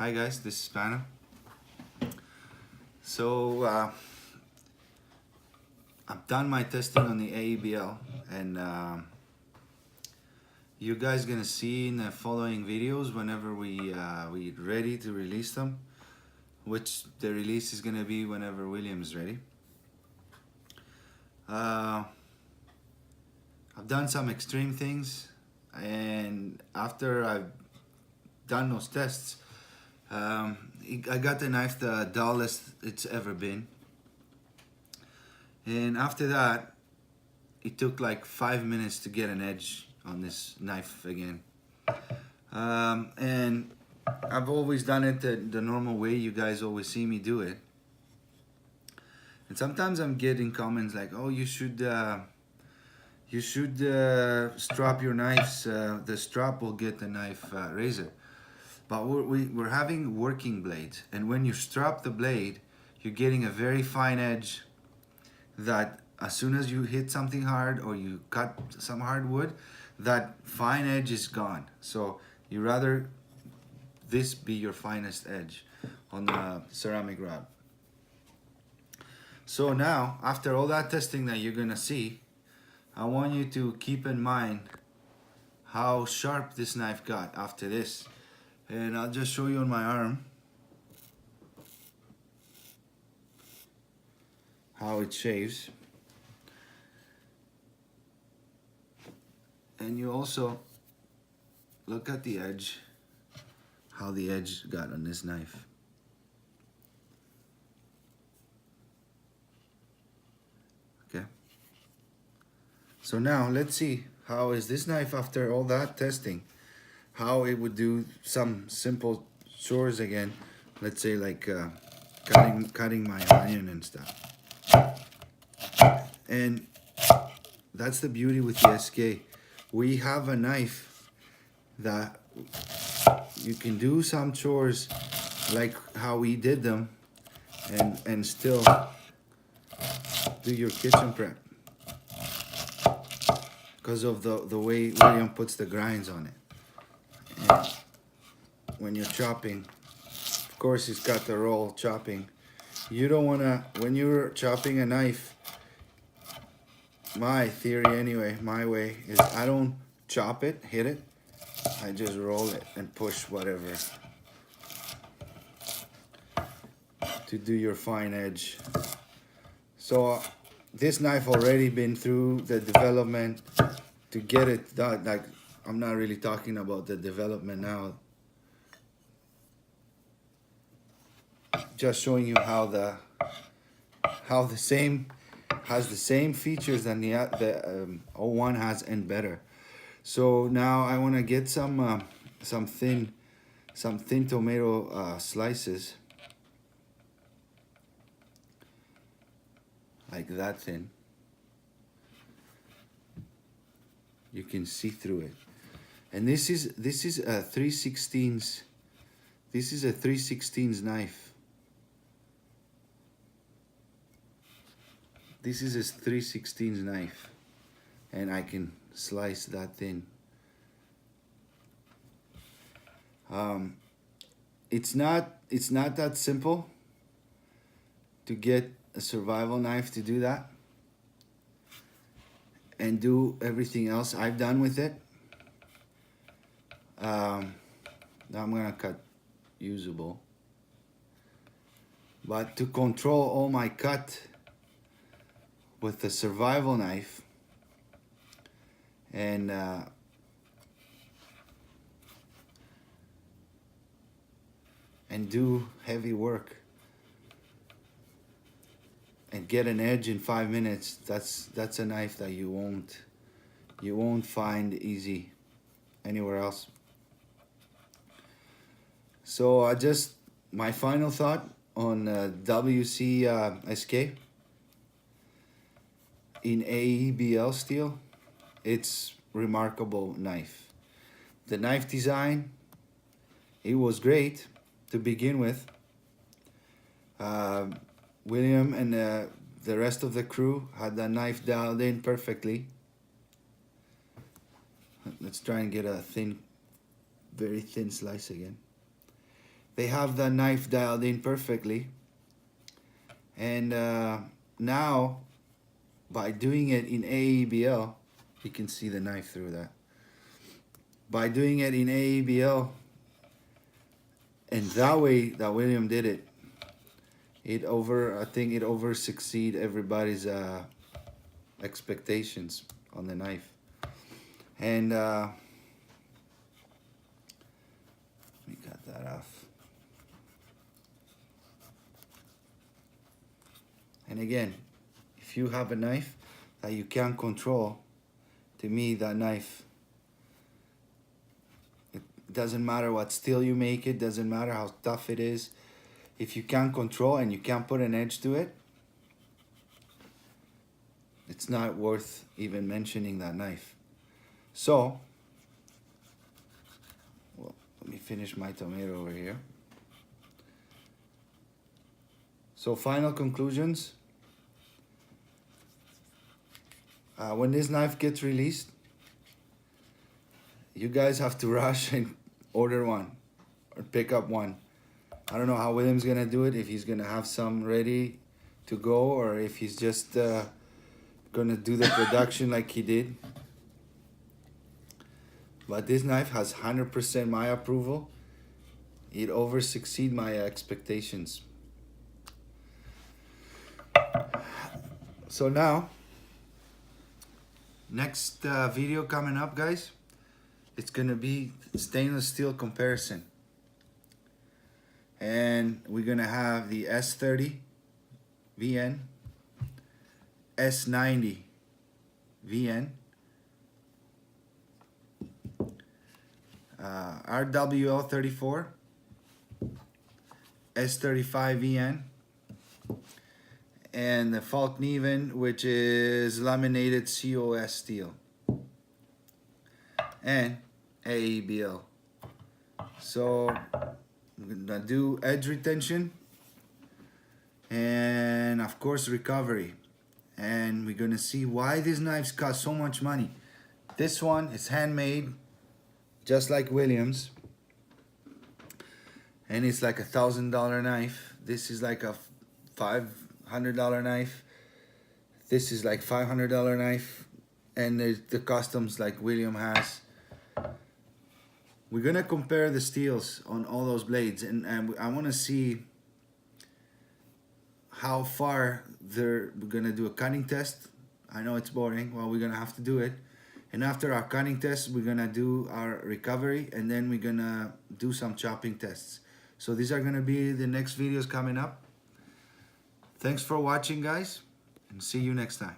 Hi guys, this is Spanner. So I've done my testing on the AEB-L, and you guys gonna see in the following videos whenever we ready to release them, which the release is gonna be whenever William's ready. I've done some extreme things, and after I've done those tests, I got the knife the dullest it's ever been, and after that it took like 5 minutes to get an edge on this knife again. And I've always done it the normal way you guys always see me do it, and sometimes I'm getting comments like, oh, you should strap your knives, the strap will get the knife razor. But we're having working blades, and when you strap the blade, you're getting a very fine edge that as soon as you hit something hard or you cut some hard wood, that fine edge is gone. So you rather this be your finest edge on the ceramic rod. So now, after all that testing that you're gonna see, I want you to keep in mind how sharp this knife got after this. And I'll just show you on my arm how it shaves. And you also look at the edge, how the edge got on this knife. Okay. So now let's see how is this knife after all that testing, how it would do some simple chores again. Let's say like cutting my onion and stuff. And that's the beauty with the SK. We have a knife that you can do some chores like how we did them and still do your kitchen prep because of the way William puts the grinds on it. And when you're chopping, of course he's got the roll chopping. You don't want to, when you're chopping a knife, my theory anyway, my way is I don't chop it, hit it, I just roll it and push whatever to do your fine edge. So this knife already been through the development to get it done. Like, I'm not really talking about the development now. Just showing you how the same has the same features than the 01 has and better. So now I want to get some thin tomato slices, like that thin. You can see through it. And this is a 3/16. This is a 3/16 knife. This is a 3/16 knife, and I can slice that thin. It's not that simple to get a survival knife to do that and do everything else I've done with it. Now I'm gonna cut usable, but to control all my cut with the survival knife and do heavy work and get an edge in 5 minutes, that's a knife that you won't find easy anywhere else. So my final thought on WCSK in AEB-L steel, it's remarkable knife. The knife design, it was great to begin with. William and the rest of the crew had that knife dialed in perfectly. Let's try and get a very thin slice again. they have the knife dialed in perfectly. And now, by doing it in AEB-L, you can see the knife through that. By doing it in AEB-L, and that way that William did it, I think it over succeed everybody's expectations on the knife. And let me cut that off. And again, if you have a knife that you can't control, to me that knife, it doesn't matter what steel you make it, doesn't matter how tough it is, if you can't control and you can't put an edge to it, it's not worth even mentioning that knife. So, well, let me finish my tomato over here. So final conclusions. When this knife gets released, you guys have to rush and order one or pick up one. I don't know how William's gonna do it, if he's gonna have some ready to go or if he's just gonna do the production like he did. But this knife has 100% my approval. It over succeed my expectations. So now, next video coming up, guys, it's gonna be stainless steel comparison. And we're gonna have the S30 VN, S90 VN, RWL34, S35 VN, and the Falkneven, which is laminated COS steel, and AEB-L. So we're gonna do edge retention and of course recovery, and we're gonna see why these knives cost so much money. This one is handmade just like Williams, and it's like $1,000 knife. This is like a $500 knife. This is like $500 knife, and there's the customs like William has. We're gonna compare the steels on all those blades, and I want to see how far we're gonna do a cutting test. I know it's boring, well, we're gonna have to do it. And after our cutting test, we're gonna do our recovery, and then we're gonna do some chopping tests. So these are gonna be the next videos coming up. Thanks for watching, guys, and see you next time.